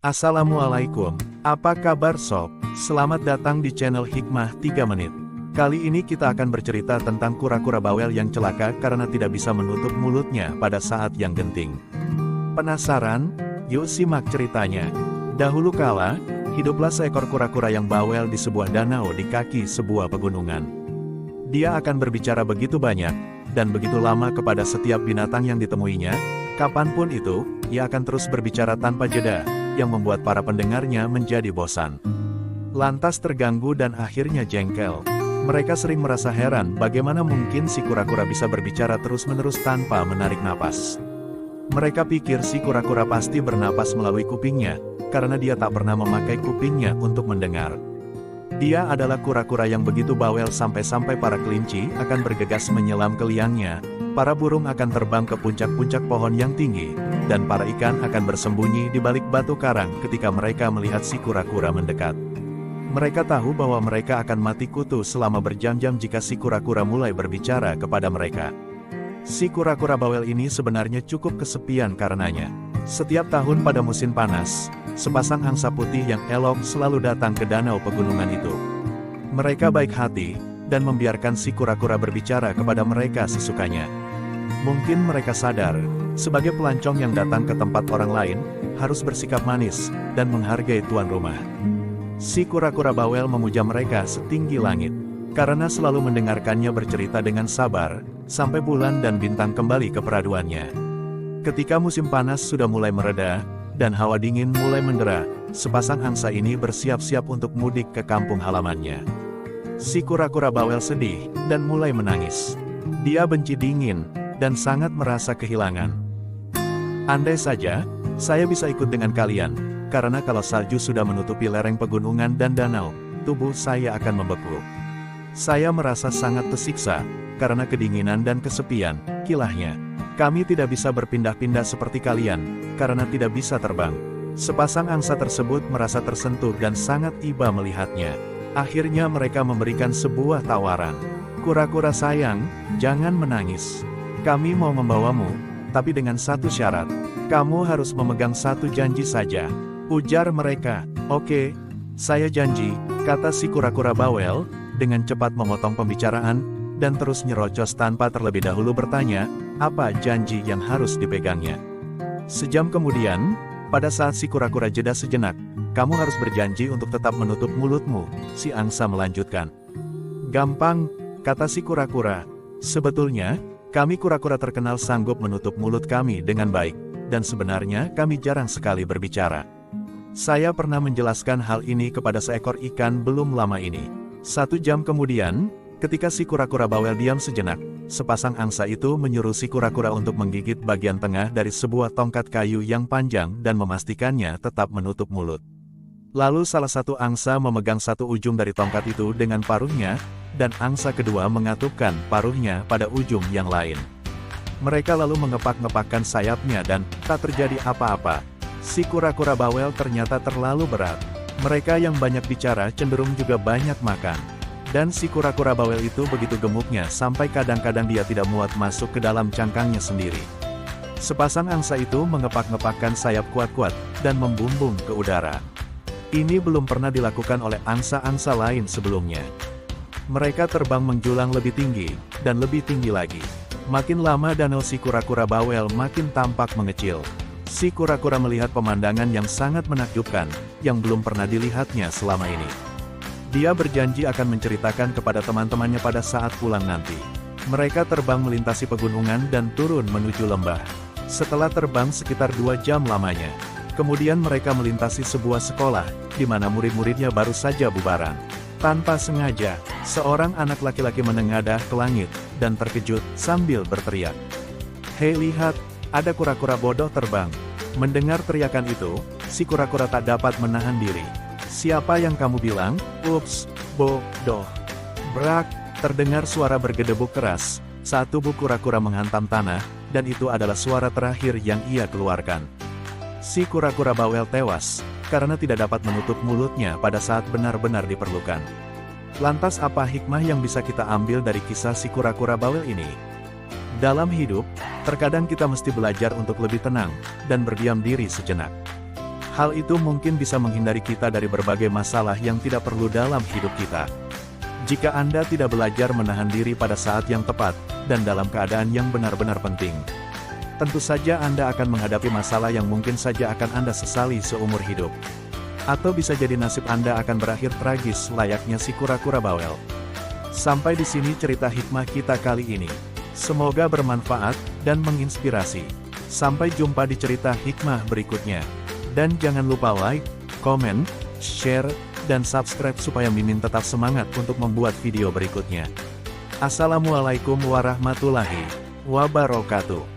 Assalamualaikum, apa kabar sob? Selamat datang di channel Hikmah 3 Menit. Kali ini kita akan bercerita tentang kura-kura bawel yang celaka karena tidak bisa menutup mulutnya pada saat yang genting. Penasaran? Yuk simak ceritanya. Dahulu kala, hiduplah seekor kura-kura yang bawel di sebuah danau di kaki sebuah pegunungan. Dia akan berbicara begitu banyak, dan begitu lama kepada setiap binatang yang ditemuinya, kapanpun itu, ia akan terus berbicara tanpa jeda, yang membuat para pendengarnya menjadi bosan. Lantas terganggu dan akhirnya jengkel. Mereka sering merasa heran bagaimana mungkin si kura-kura bisa berbicara terus-menerus tanpa menarik napas. Mereka pikir si kura-kura pasti bernapas melalui kupingnya, karena dia tak pernah memakai kupingnya untuk mendengar. Dia adalah kura-kura yang begitu bawel sampai-sampai para kelinci akan bergegas menyelam ke liangnya, para burung akan terbang ke puncak-puncak pohon yang tinggi, dan para ikan akan bersembunyi di balik batu karang ketika mereka melihat si kura-kura mendekat. Mereka tahu bahwa mereka akan mati kutu selama berjam-jam jika si kura-kura mulai berbicara kepada mereka. Si kura-kura bawel ini sebenarnya cukup kesepian karenanya. Setiap tahun pada musim panas, sepasang angsa putih yang elok selalu datang ke danau pegunungan itu. Mereka baik hati, dan membiarkan si kura-kura berbicara kepada mereka sesukanya. Mungkin mereka sadar, sebagai pelancong yang datang ke tempat orang lain, harus bersikap manis, dan menghargai tuan rumah. Si kura-kura bawel memuja mereka setinggi langit, karena selalu mendengarkannya bercerita dengan sabar, sampai bulan dan bintang kembali ke peraduannya. Ketika musim panas sudah mulai mereda, dan hawa dingin mulai mendera, sepasang angsa ini bersiap-siap untuk mudik ke kampung halamannya. Si kura-kura bawel sedih, dan mulai menangis. Dia benci dingin, dan sangat merasa kehilangan. Andai saja, saya bisa ikut dengan kalian, karena kalau salju sudah menutupi lereng pegunungan dan danau, tubuh saya akan membeku. Saya merasa sangat tersiksa, karena kedinginan dan kesepian, kilahnya. Kami tidak bisa berpindah-pindah seperti kalian, karena tidak bisa terbang. Sepasang angsa tersebut merasa tersentuh dan sangat iba melihatnya. Akhirnya mereka memberikan sebuah tawaran. Kura-kura sayang, jangan menangis. Kami mau membawamu, tapi dengan satu syarat. Kamu harus memegang satu janji saja. Ujar mereka. Oke, saya janji, kata si kura-kura bawel, dengan cepat memotong pembicaraan, dan terus nyerocos tanpa terlebih dahulu bertanya, apa janji yang harus dipegangnya. Sejam kemudian, pada saat si kura-kura jeda sejenak, kamu harus berjanji untuk tetap menutup mulutmu, si angsa melanjutkan. Gampang, kata si kura-kura. Sebetulnya, kami kura-kura terkenal sanggup menutup mulut kami dengan baik, dan sebenarnya kami jarang sekali berbicara. Saya pernah menjelaskan hal ini kepada seekor ikan belum lama ini. 1 jam kemudian, ketika si kura-kura bawel diam sejenak, sepasang angsa itu menyuruh si kura-kura untuk menggigit bagian tengah dari sebuah tongkat kayu yang panjang dan memastikannya tetap menutup mulut. Lalu salah satu angsa memegang satu ujung dari tongkat itu dengan paruhnya, dan angsa kedua mengatupkan paruhnya pada ujung yang lain. Mereka lalu mengepak-ngepakkan sayapnya dan tak terjadi apa-apa. Si kura-kura bawel ternyata terlalu berat. Mereka yang banyak bicara cenderung juga banyak makan. Dan si kura-kura bawel itu begitu gemuknya sampai kadang-kadang dia tidak muat masuk ke dalam cangkangnya sendiri. Sepasang angsa itu mengepak-ngepakkan sayap kuat-kuat, dan membumbung ke udara. Ini belum pernah dilakukan oleh angsa-angsa lain sebelumnya. Mereka terbang menjulang lebih tinggi, dan lebih tinggi lagi. Makin lama danau si kura-kura bawel makin tampak mengecil. Si kura-kura melihat pemandangan yang sangat menakjubkan, yang belum pernah dilihatnya selama ini. Dia berjanji akan menceritakan kepada teman-temannya pada saat pulang nanti. Mereka terbang melintasi pegunungan dan turun menuju lembah. Setelah terbang sekitar 2 jam lamanya. Kemudian mereka melintasi sebuah sekolah, di mana murid-muridnya baru saja bubaran. Tanpa sengaja, seorang anak laki-laki menengadah ke langit, dan terkejut sambil berteriak. Hei lihat, ada kura-kura bodoh terbang. Mendengar teriakan itu, si kura-kura tak dapat menahan diri. Siapa yang kamu bilang? Ups, bodoh. Brak, terdengar suara bergedebuk keras, saat tubuh kura-kura menghantam tanah, dan itu adalah suara terakhir yang ia keluarkan. Si kura-kura bawel tewas, karena tidak dapat menutup mulutnya pada saat benar-benar diperlukan. Lantas apa hikmah yang bisa kita ambil dari kisah si kura-kura bawel ini? Dalam hidup, terkadang kita mesti belajar untuk lebih tenang, dan berdiam diri sejenak. Hal itu mungkin bisa menghindari kita dari berbagai masalah yang tidak perlu dalam hidup kita. Jika Anda tidak belajar menahan diri pada saat yang tepat, dan dalam keadaan yang benar-benar penting, tentu saja Anda akan menghadapi masalah yang mungkin saja akan Anda sesali seumur hidup. Atau bisa jadi nasib Anda akan berakhir tragis layaknya si kura-kura bawel. Sampai di sini cerita hikmah kita kali ini. Semoga bermanfaat, dan menginspirasi. Sampai jumpa di cerita hikmah berikutnya. Dan jangan lupa like, komen, share, dan subscribe supaya Mimin tetap semangat untuk membuat video berikutnya. Assalamualaikum warahmatullahi wabarakatuh.